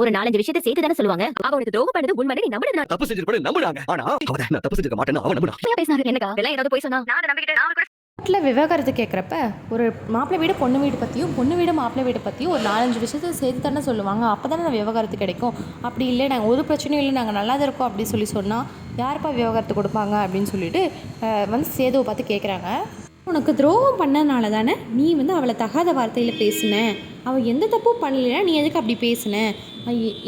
ஒரு 4, 5 விஷயத்த சேர்த்து தானே சொல்லுவாங்க. அவ உனக்கு துரோகம் பண்ணது உண்மைன்னு நீ நம்புனது தப்பு செஞ்சிருப்பேன்னு நம்புனாங்க. ஆனா அவ நான் தப்பு செஞ்சிருக்க மாட்டேன்னு அவன் நம்புனா. நான் பேசினாரு. என்னக்கா இதெல்லாம் ஏதாவது போய் சொன்னா நான் அதை நம்பிக்கிட்டு நான் கூட வீட்டில் விவாகரத்து கேட்குறப்ப ஒரு மாப்பிள்ளை வீடு பொண்ணு வீடு பற்றியும் பொண்ணு வீடு மாப்பிள்ளை வீடு பற்றியும் ஒரு 4, 5 விஷயத்தை சேர்த்து தானே சொல்லுவாங்க. அப்போ தானே நான் விவாகரத்து கிடைக்கும். அப்படி இல்லை நாங்கள் ஒரு பிரச்சனையும் இல்லை நாங்கள் நல்லா தான் இருக்கோம் அப்படின்னு சொன்னால் யாருப்பா விவாகரத்து கொடுப்பாங்க அப்படின்னு சொல்லிட்டு வந்து சேதுவை பார்த்து கேட்குறாங்க. உனக்கு துரோகம் பண்ணனால தானே நீ வந்து அவளை தகாத வார்த்தையில் பேசின. அவள் எந்த தப்பும் பண்ணலைன்னா நீ எதுக்கு அப்படி பேசின.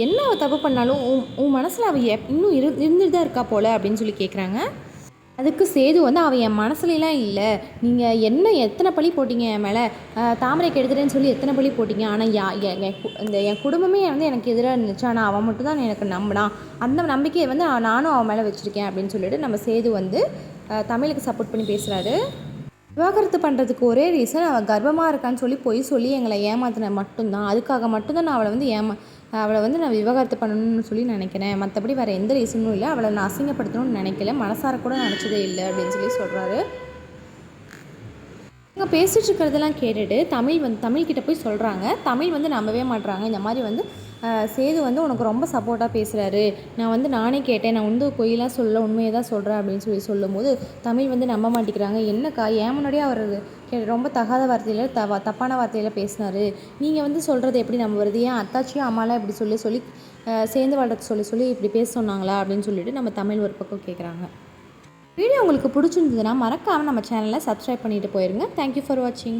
என்ன அவள் தப்பு பண்ணாலும் உன் மனசில் அவள் இன்னும் இருந்துட்டு தான் இருக்கா போல அப்படின்னு சொல்லி கேட்குறாங்க. அதுக்கு சேது வந்து அவள் என் மனசுலாம் இல்லை, நீங்கள் என்ன எத்தனை பழி போட்டிங்க என் மேலே, தாமரைக்கு எடுத்துட்டேன்னு சொல்லி எத்தனை பழி போட்டிங்க. ஆனால் என் குடும்பமே வந்து எனக்கு எதிராக இருந்துச்சு. ஆனால் அவன் மட்டும் தான் எனக்கு நம்பினான். அந்த நம்பிக்கையை வந்து நானும் அவன் மேலே வச்சுருக்கேன் அப்படின்னு சொல்லிட்டு நம்ம சேது வந்து தமிழுக்கு சப்போர்ட் பண்ணி பேசுகிறாரு. விவாகரத்து பண்ணுறதுக்கு ஒரே ரீசன் அவள் கர்ப்பமாக இருக்கான்னு சொல்லி பொய் சொல்லி எங்களை ஏமாத்தின மட்டும்தான். அதுக்காக மட்டும்தான் நான் அவளை வந்து நான் விவாகரத்து பண்ணணும்னு சொல்லி நினைக்கிறேன். மற்றபடி வேறு எந்த ரீசனும் இல்லை. அவளை நான் அசிங்கப்படுத்தணும்னு நினைக்கல, மனசார கூட நினச்சதே இல்லை அப்படின்னு சொல்லி சொல்கிறாரு. இவங்க பேசிகிட்டு இருக்கிறதெல்லாம் கேட்டுட்டு தமிழ்கிட்ட போய் சொல்கிறாங்க. தமிழ் வந்து நம்பவே மாட்டுறாங்க. இந்த மாதிரி வந்து சேது வந்து உனக்கு ரொம்ப சப்போர்ட்டாக பேசுகிறாரு, நான் வந்து நானே கேட்டேன், நான் வந்து பொய்யெல்லாம் சொல்ல உண்மையை தான் சொல்கிறேன் அப்படின்னு சொல்லி சொல்லும்போது தமிழ் வந்து நம்ப மாட்டேங்கிறாங்க. என்னக்கா ஏன் முன்னாடியே அவர் ரொம்ப தகாத வார்த்தையில் தப்பான வார்த்தையில் பேசினார், நீங்கள் வந்து சொல்கிறது எப்படி நம்புறது, ஏன் அத்தாச்சியும் அம்மாலாம் இப்படி சொல்லி சேர்ந்து வாழ்றது சொல்லி இப்படி பேச சொன்னாங்களா அப்படின்னு சொல்லிட்டு நம்ம தமிழ் ஒரு பக்கம் கேட்குறாங்க. வீடியோ உங்களுக்கு பிடிச்சிருந்ததுன்னா மறக்காமல் நம்ம சேனலை சப்ஸ்கிரைப் பண்ணிட்டு போயிருங்க. தேங்க்யூ ஃபார் வாட்சிங்.